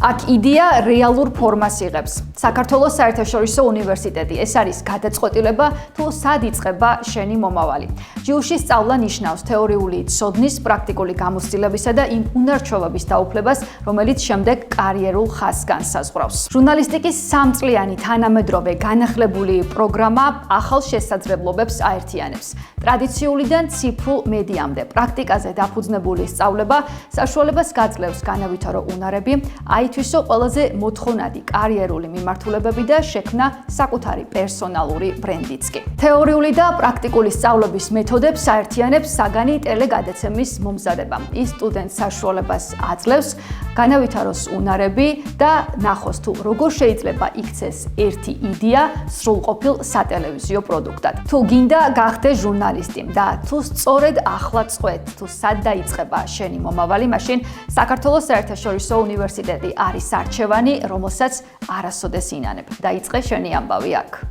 აქ იდეა რეალურ ფორმას იღებს. საქართველოს საერთაშორისო უნივერსიტეტი ეს არის გადაწყვეტილება თუ სად იწყება შენი მომავალი. ჯიუში სწავლა ნიშნავს თეორიული ცოდნის, პრაქტიკული გამოცდილებისა და იმ უნარჩვევების დაუფლებას, რომელიც შემდეგ კარიერულ ხაზს განსაზღვრავს. ჟურნალისტიკის 3 წლიანი თანამედროვე განახლებული პროგრამა ახალ შესაძლებლობებს აერთიანებს. ტრადიციულიდან ციფრულ მედიამდე პრაქტიკაზე დაფუძნებული სწავლება საშუალებას გაძლევს განავითარო უნარები, აითვისო ყველაზე მოთხოვნადი კარიერული მიმართულებები და შექმნა საკუთარი პერსონალური ბრენდიც კი. თეორიული და პრაქტიკული სწავლების მეთოდებს აერთიანებს საგანი ტელეგადაცემის მომზადება. ის სტუდენტს საშუალებას აძლევს განავითაროს უნარები და ნახოს თუ როგორ შეიძლება იქცეს ერთი იდეა სრულყოფილ სატელევიზიო პროდუქტად. თუ გინდა გახდე ჟურნალისტი და თუ სწორედ ახლა წყვეთ თუ სად დაიწყება შენი მომავალი, მაშინ საქართველოს საერთაშორისო უნივერსიტეტი არის არჩევანი, რომელსაც არასოდეს ინანებ. დაიწყე შენი ამბავი აქ.